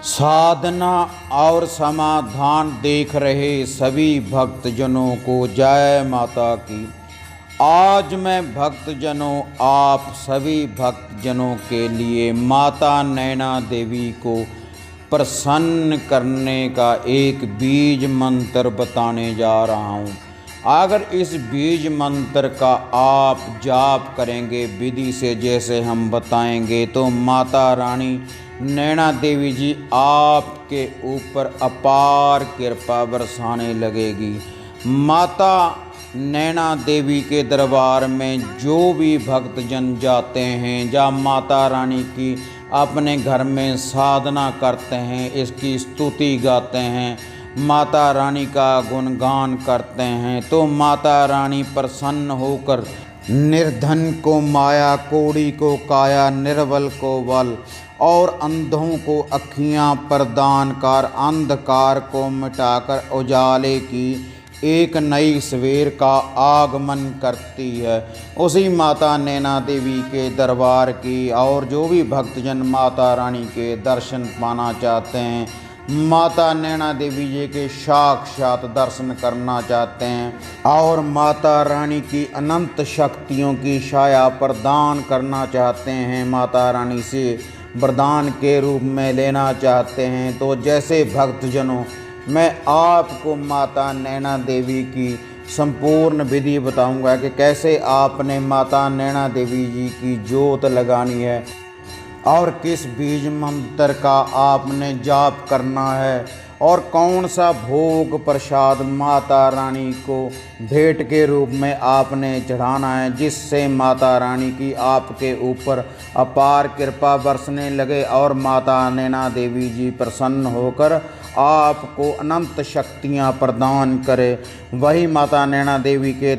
साधना और समाधान देख रहे सभी भक्तजनों को जय माता की। आज मैं भक्तजनों आप सभी भक्तजनों के लिए माता नैना देवी को प्रसन्न करने का एक बीज मंत्र बताने जा रहा हूँ। अगर इस बीज मंत्र का आप जाप करेंगे विधि से जैसे हम बताएंगे तो माता रानी नैना देवी जी आपके ऊपर अपार कृपा बरसाने लगेगी। माता नैना देवी के दरबार में जो भी भक्तजन जाते हैं या माता रानी की अपने घर में साधना करते हैं, इसकी स्तुति गाते हैं, माता रानी का गुणगान करते हैं तो माता रानी प्रसन्न होकर निर्धन को माया, कोढ़ी को काया, निर्बल को बल और अंधों को अखियाँ प्रदान कर अंधकार को मिटाकर उजाले की एक नई सवेर का आगमन करती है। उसी माता नैना देवी के दरबार की और जो भी भक्तजन माता रानी के दर्शन पाना चाहते हैं, माता नैना देवी जी के साक्षात दर्शन करना चाहते हैं और माता रानी की अनंत शक्तियों की छाया प्रदान करना चाहते हैं, माता रानी से वरदान के रूप में लेना चाहते हैं, तो जैसे भक्तजनों मैं आपको माता नैना देवी की संपूर्ण विधि बताऊंगा कि कैसे आपने माता नैना देवी जी की जोत लगानी है और किस बीज मंत्र का आपने जाप करना है और कौन सा भोग प्रसाद माता रानी को भेंट के रूप में आपने चढ़ाना है, जिससे माता रानी की आपके ऊपर अपार कृपा बरसने लगे और माता नैना देवी जी प्रसन्न होकर आपको अनंत शक्तियाँ प्रदान करे। वही माता नैना देवी के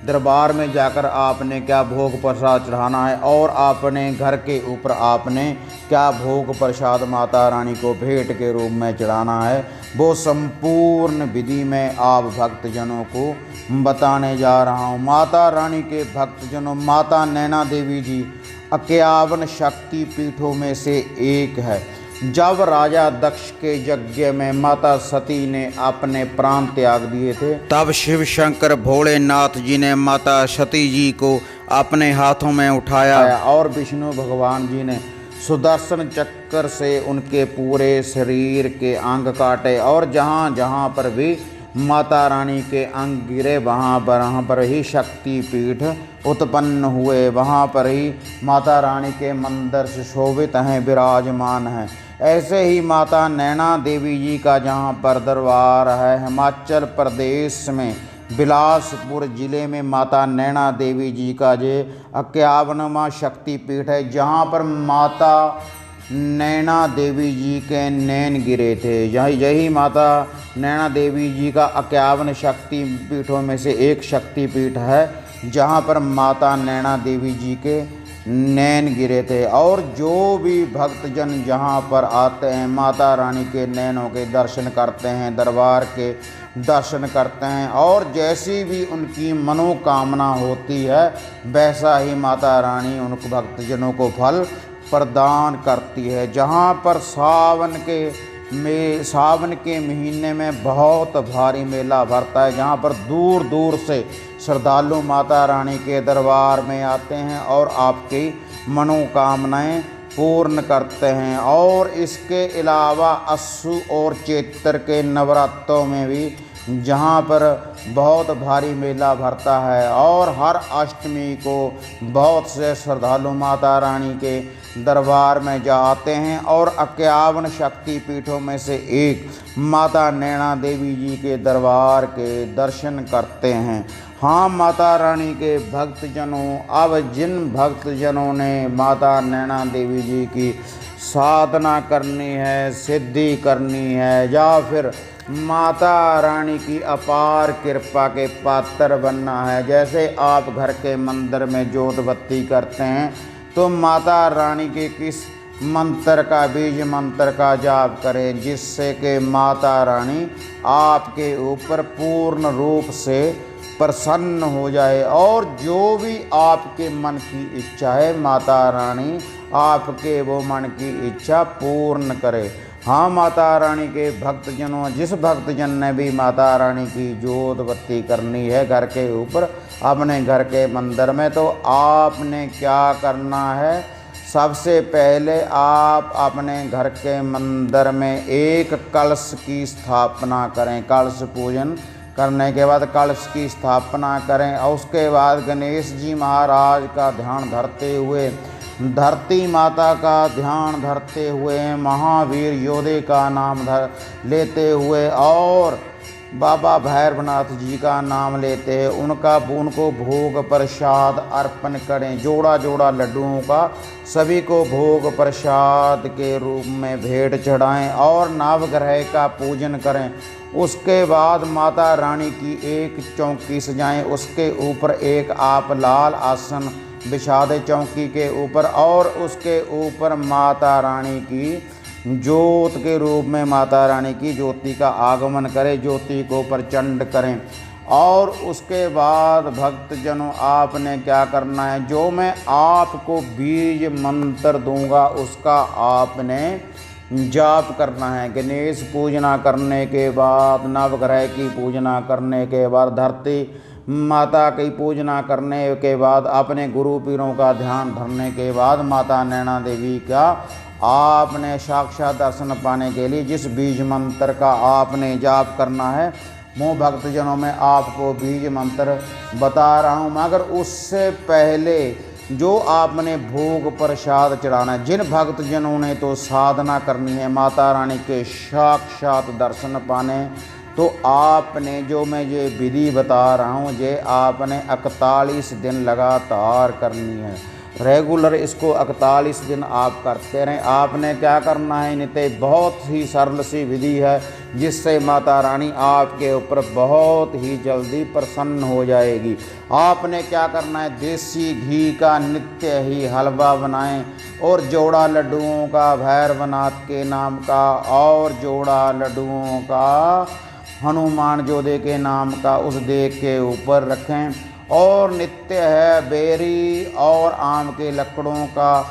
दरबार में जाकर आपने क्या भोग प्रसाद चढ़ाना है और अपने घर के ऊपर आपने क्या भोग प्रसाद माता रानी को भेंट के रूप में चढ़ाना है, वो संपूर्ण विधि में आप भक्तजनों को बताने जा रहा हूँ। माता रानी के भक्तजनों, माता नैना देवी जी 51 शक्ति पीठों में से एक है। जब राजा दक्ष के यज्ञ में माता सती ने अपने प्राण त्याग दिए थे, तब शिव शंकर भोलेनाथ जी ने माता सती जी को अपने हाथों में उठाया और विष्णु भगवान जी ने सुदर्शन चक्र से उनके पूरे शरीर के अंग काटे और जहाँ जहाँ पर भी माता रानी के अंग गिरे वहाँ पर ही शक्ति पीठ उत्पन्न हुए, वहाँ पर ही माता रानी के मंदिर सुशोभित हैं, विराजमान हैं। ऐसे ही माता नैना देवी जी का जहाँ पर दरबार है हिमाचल प्रदेश में बिलासपुर ज़िले में माता नैना देवी जी का ये 51वां शक्तिपीठ है, जहाँ पर माता नैना देवी जी के नैन गिरे थे। यही माता नैना देवी जी का 51 शक्तिपीठों में से एक शक्तिपीठ है, जहाँ पर माता नैना देवी जी के नैन गिरे थे। और जो भी भक्तजन जहाँ पर आते हैं माता रानी के नैनों के दर्शन करते हैं, दरबार के दर्शन करते हैं और जैसी भी उनकी मनोकामना होती है वैसा ही माता रानी उन भक्तजनों को फल प्रदान करती है। जहाँ पर सावन के महीने में बहुत भारी मेला भरता है, जहाँ पर दूर दूर से श्रद्धालु माता रानी के दरबार में आते हैं और आपकी मनोकामनाएं पूर्ण करते हैं। और इसके अलावा अस्सु और चैत्र के नवरात्रों में भी जहाँ पर बहुत भारी मेला भरता है और हर अष्टमी को बहुत से श्रद्धालु माता रानी के दरबार में जाते हैं और 51 शक्तिपीठों में से एक माता नैना देवी जी के दरबार के दर्शन करते हैं। हाँ माता रानी के भक्तजनों, अब जिन भक्तजनों ने माता नैना देवी जी की साधना करनी है, सिद्धि करनी है या फिर माता रानी की अपार कृपा के पात्र बनना है, जैसे आप घर के मंदिर में जोत बत्ती करते हैं तो माता रानी के किस मंत्र का, बीज मंत्र का जाप करें जिससे कि माता रानी आपके ऊपर पूर्ण रूप से प्रसन्न हो जाए और जो भी आपके मन की इच्छा है माता रानी आपके वो मन की इच्छा पूर्ण करे। हाँ माता रानी के भक्तजनों, जिस भक्तजन ने भी माता रानी की जोत बत्ती करनी है घर के ऊपर, अपने घर के मंदिर में, तो आपने क्या करना है, सबसे पहले आप अपने घर के मंदिर में एक कलश की स्थापना करें। कलश पूजन करने के बाद कलश की स्थापना करें और उसके बाद गणेश जी महाराज का ध्यान धरते हुए, धरती माता का ध्यान धरते हुए, महावीर योद्धे का नाम लेते हुए और बाबा भैरवनाथ जी का नाम लेते हैं, उनको भोग प्रसाद अर्पण करें। जोड़ा जोड़ा लड्डुओं का सभी को भोग प्रसाद के रूप में भेंट चढ़ाएं और नवग्रह का पूजन करें। उसके बाद माता रानी की एक चौकी सजाएं, उसके ऊपर एक आप लाल आसन बिछा दें चौकी के ऊपर और उसके ऊपर माता रानी की ज्योत के रूप में माता रानी की ज्योति का आगमन करें, ज्योति को प्रचंड करें। और उसके बाद भक्तजनों आपने क्या करना है, जो मैं आपको बीज मंत्र दूंगा उसका आपने जाप करना है। गणेश पूजना करने के बाद, नवग्रह की पूजना करने के बाद, धरती माता की पूजना करने के बाद, अपने गुरु पीरों का ध्यान धरने के बाद, माता नैना देवी का आपने साक्षात दर्शन पाने के लिए जिस बीज मंत्र का आपने जाप करना है, वो भक्तजनों में आपको बीज मंत्र बता रहा हूँ। मगर उससे पहले जो आपने भोग प्रसाद चढ़ाना है, जिन भक्तजनों ने तो साधना करनी है माता रानी के साक्षात दर्शन पाने, तो आपने जो मैं ये विधि बता रहा हूँ, ये आपने 41 दिन लगातार करनी है। रेगुलर इसको 41 दिन आप करते रहें। आपने क्या करना है, नित्य बहुत ही सरल सी विधि है जिससे माता रानी आपके ऊपर बहुत ही जल्दी प्रसन्न हो जाएगी। आपने क्या करना है, देसी घी का नित्य ही हलवा बनाएं और जोड़ा लड्डुओं का भैरवनाथ के नाम का और जोड़ा लड्डुओं का हनुमान जोधे के नाम का उस देग के ऊपर रखें। और नित्य है बेरी और आम के लकड़ों का,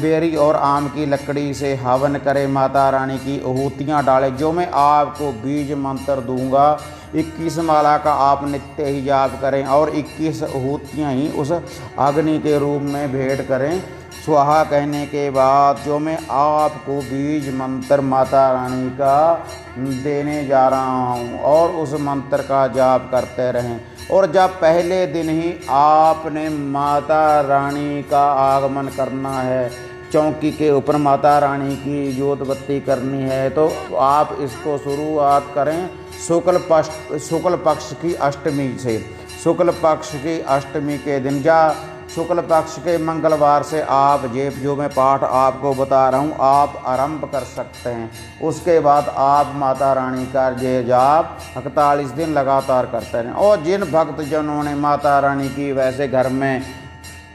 बेरी और आम की लकड़ी से हवन करें, माता रानी की आहूतियाँ डालें। जो मैं आपको बीज मंत्र दूंगा 21 माला का आप नित्य ही जाप करें और 21 आहूतियाँ ही उस अग्नि के रूप में भेंट करें। स्वाहा कहने के बाद जो मैं आपको बीज मंत्र माता रानी का देने जा रहा हूँ और उस मंत्र का जाप करते रहें। और जब पहले दिन ही आपने माता रानी का आगमन करना है, चौकी के ऊपर माता रानी की ज्योत बत्ती करनी है, तो आप इसको शुरुआत करें शुक्ल पक्ष की अष्टमी से। शुक्ल पक्ष की अष्टमी के दिन शुक्ल पक्ष के मंगलवार से आप जो मैं पाठ आपको बता रहा हूँ आप आरंभ कर सकते हैं। उसके बाद आप माता रानी का ये जाप 41 दिन लगातार करते रहें। और जिन भक्तजनों ने माता रानी की वैसे घर में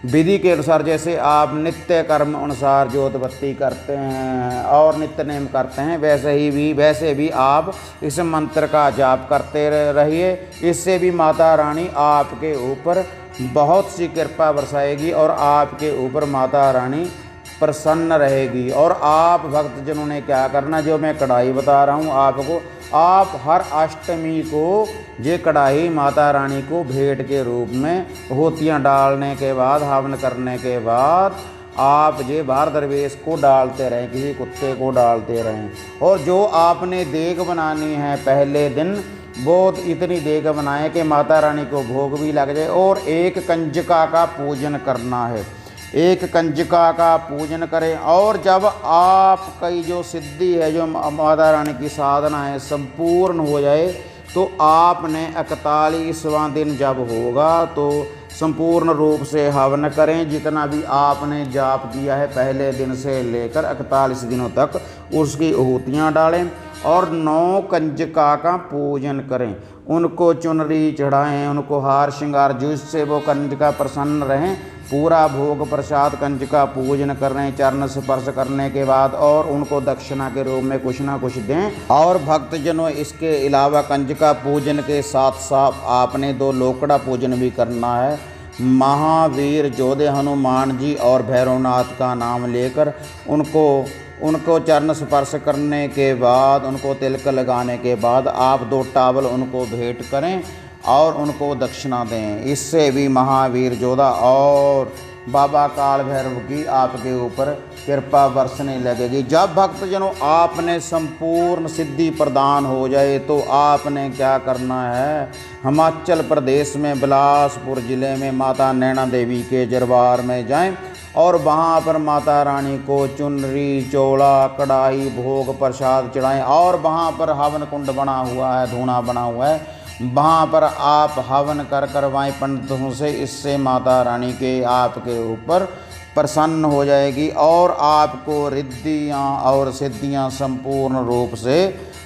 विधि के अनुसार, जैसे आप नित्य कर्म अनुसार ज्योत बत्ती करते हैं और नित्य नेम करते हैं, वैसे भी आप इस मंत्र का जाप करते रहिए। इससे भी माता रानी आपके ऊपर बहुत सी कृपा बरसाएगी और आपके ऊपर माता रानी प्रसन्न रहेगी। और आप भक्तजनों ने क्या करना, जो मैं कढ़ाई बता रहा हूँ आपको, आप हर अष्टमी को ये कढ़ाई माता रानी को भेंट के रूप में होतियाँ डालने के बाद, हवन करने के बाद आप ये बाहर दरवेश को डालते रहें, किसी कुत्ते को डालते रहें। और जो आपने देग बनानी है पहले दिन, वो इतनी देग बनाएं कि माता रानी को भोग भी लग जाए। और एक कंजका का पूजन करना है, एक कंजका का पूजन करें। और जब आपकी जो सिद्धि है, जो माता रानी की साधना है, संपूर्ण हो जाए, तो आपने 41वां दिन जब होगा तो संपूर्ण रूप से हवन करें। जितना भी आपने जाप किया है पहले दिन से लेकर 41 दिनों तक, उसकी आहूतियाँ डालें और 9 कंजका का पूजन करें। उनको चुनरी चढ़ाएं, उनको हार श्रृंगार, जिससे वो कंजका प्रसन्न रहें। पूरा भोग प्रसाद कंजका पूजन करें चरण स्पर्श करने के बाद, और उनको दक्षिणा के रूप में कुछ ना कुछ दें। और भक्तजनों, इसके अलावा कंजका पूजन के साथ साथ आपने 2 लोकड़ा पूजन भी करना है। महावीर योद्धे हनुमान जी और भैरवनाथ का नाम लेकर उनको चरण स्पर्श करने के बाद, उनको तिलक लगाने के बाद आप 2 टावल उनको भेंट करें और उनको दक्षिणा दें। इससे भी महावीर योद्धा और बाबा काल भैरव की आपके ऊपर कृपा बरसने लगेगी। जब भक्तजनों आपने संपूर्ण सिद्धि प्रदान हो जाए तो आपने क्या करना है, हिमाचल प्रदेश में बिलासपुर ज़िले में माता नैना देवी के दरबार में जाएं और वहाँ पर माता रानी को चुनरी, चोला, कढ़ाई, भोग प्रसाद चढ़ाएं। और वहाँ पर हवन कुंड बना हुआ है, धूना बना हुआ है, वहाँ पर आप हवन करवाएं पंडितों से। इससे माता रानी के आपके ऊपर प्रसन्न हो जाएगी और आपको रिद्धियाँ और सिद्धियाँ संपूर्ण रूप से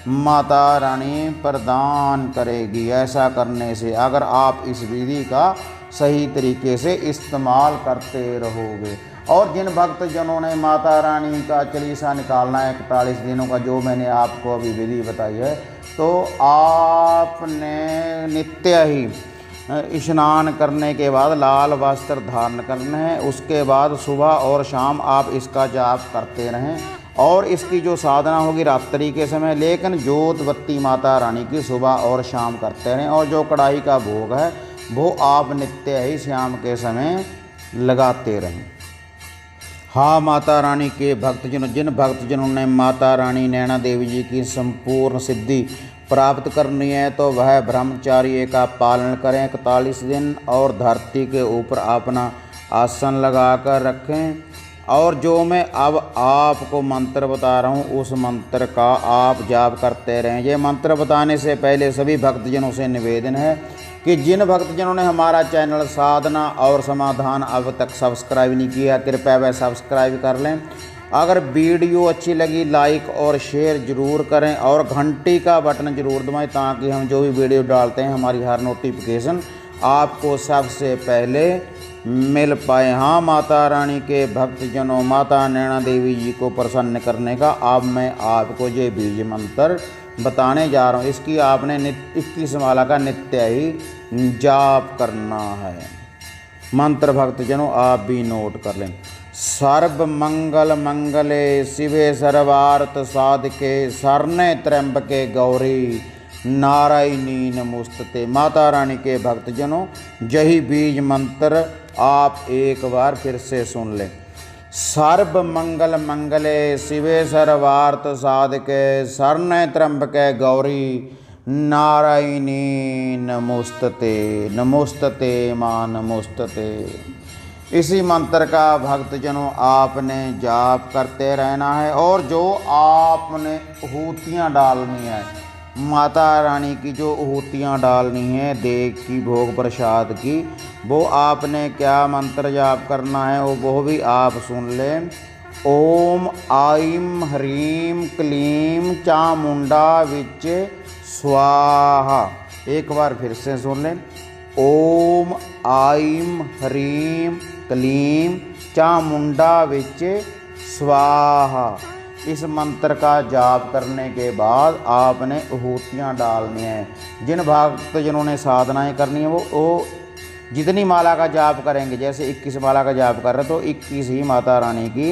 माता रानी प्रदान करेगी। ऐसा करने से अगर आप इस विधि का सही तरीके से इस्तेमाल करते रहोगे। और जिन भक्तजनों ने माता रानी का चालीसा निकालना है 41 दिनों का, जो मैंने आपको अभी विधि बताई है, तो आपने नित्य ही स्नान करने के बाद लाल वस्त्र धारण करना है। उसके बाद सुबह और शाम आप इसका जाप करते रहें और इसकी जो साधना होगी रात्रि के समय, लेकिन जोत बत्ती माता रानी की सुबह और शाम करते रहें। और जो कढ़ाई का भोग है वो आप नित्य ही शाम के समय लगाते रहें। हाँ, माता रानी के भक्तजनों, जिन भक्तजनों ने माता रानी नैना देवी जी की संपूर्ण सिद्धि प्राप्त करनी है तो वह ब्रह्मचर्य का पालन करें 41 दिन और धरती के ऊपर अपना आसन लगाकर रखें। और जो मैं अब आपको मंत्र बता रहा हूँ उस मंत्र का आप जाप करते रहें। ये मंत्र बताने से पहले सभी भक्तजनों से निवेदन है कि जिन भक्तजनों ने हमारा चैनल साधना और समाधान अब तक सब्सक्राइब नहीं किया, कृपया वह सब्सक्राइब कर लें। अगर वीडियो अच्छी लगी लाइक और शेयर ज़रूर करें और घंटी का बटन ज़रूर दबाएं ताकि हम जो भी वीडियो डालते हैं हमारी हर नोटिफिकेशन आपको सबसे पहले मिल पाए। हाँ, माता रानी के भक्तजनों, माता नैना देवी जी को प्रसन्न करने का अब मैं आपको ये बीज मंत्र बताने जा रहा हूँ। इसकी आपने 21 माला का नित्य ही जाप करना है। मंत्र भक्तजनों आप भी नोट कर लें। सर्व मंगल मंगले शिवे सर्वार्थ साधके शरण्ये त्र्यंबके गौरी नारायणी नमोस्तुते। माता रानी के भक्तजनों, यही बीज मंत्र आप एक बार फिर से सुन लें। सर्व मंगल मंगले शिवे सर्वार्थ साधके शरण्ये त्र्यंबके गौरी नारायणी नमोस्तुते। नमोस्तुते माँ नमोस्तुते। इसी मंत्र का भक्तजनों आपने जाप करते रहना है। और जो आपने आहूतियाँ डालनी है, माता रानी की जो आहूतियाँ डालनी है देग की, भोग प्रसाद की, वो आपने क्या मंत्र जाप करना है वो भी आप सुन लें। ओम आईं ह्रीं क्लीं चामुंडा विच स्वाहा। एक बार फिर से सुन लें। ओम आईं ह्रीं क्लीं चामुंडा विच स्वाहा। इस मंत्र का जाप करने के बाद आपने आहूतियाँ डालनी हैं। जिन भक्तजनों ने साधनाएं करनी है वो जितनी माला का जाप करेंगे, जैसे 21 माला का जाप कर रहे तो 21 ही माता रानी की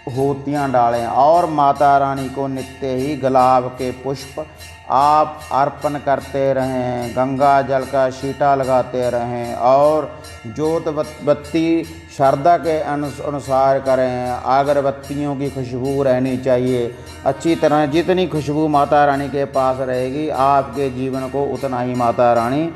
आहूतियाँ डालें। और माता रानी को नित्य ही गुलाब के पुष्प आप अर्पण करते रहें, गंगा जल का छींटा लगाते रहें और जोत बत्ती श्रद्धा के अनुसार करें। अगरबत्तियों की खुशबू रहनी चाहिए अच्छी तरह। जितनी खुशबू माता रानी के पास रहेगी आपके जीवन को उतना ही माता रानी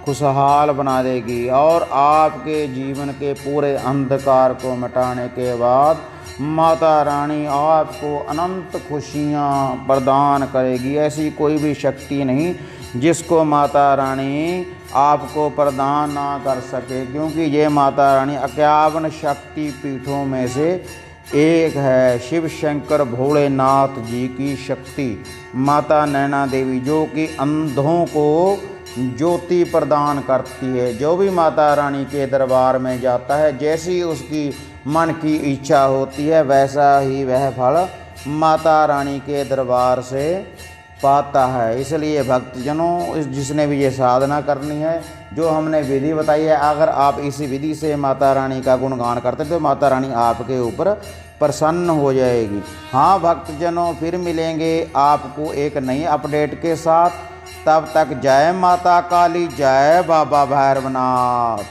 खुशहाल बना देगी और आपके जीवन के पूरे अंधकार को मिटाने के बाद माता रानी आपको अनंत खुशियाँ प्रदान करेगी। ऐसी कोई भी शक्ति नहीं जिसको माता रानी आपको प्रदान ना कर सके, क्योंकि ये माता रानी 51 शक्ति पीठों में से एक है। शिव शंकर भोलेनाथ जी की शक्ति माता नैना देवी, जो कि अंधों को ज्योति प्रदान करती है। जो भी माता रानी के दरबार में जाता है, जैसी उसकी मन की इच्छा होती है वैसा ही वह फल माता रानी के दरबार से पाता है। इसलिए भक्तजनों, जिसने भी ये साधना करनी है, जो हमने विधि बताई है, अगर आप इस विधि से माता रानी का गुणगान करते तो माता रानी आपके ऊपर प्रसन्न हो जाएगी। हाँ भक्तजनों, फिर मिलेंगे आपको एक नई अपडेट के साथ। तब तक जय माता काली, जय बाबा भैरवनाथ।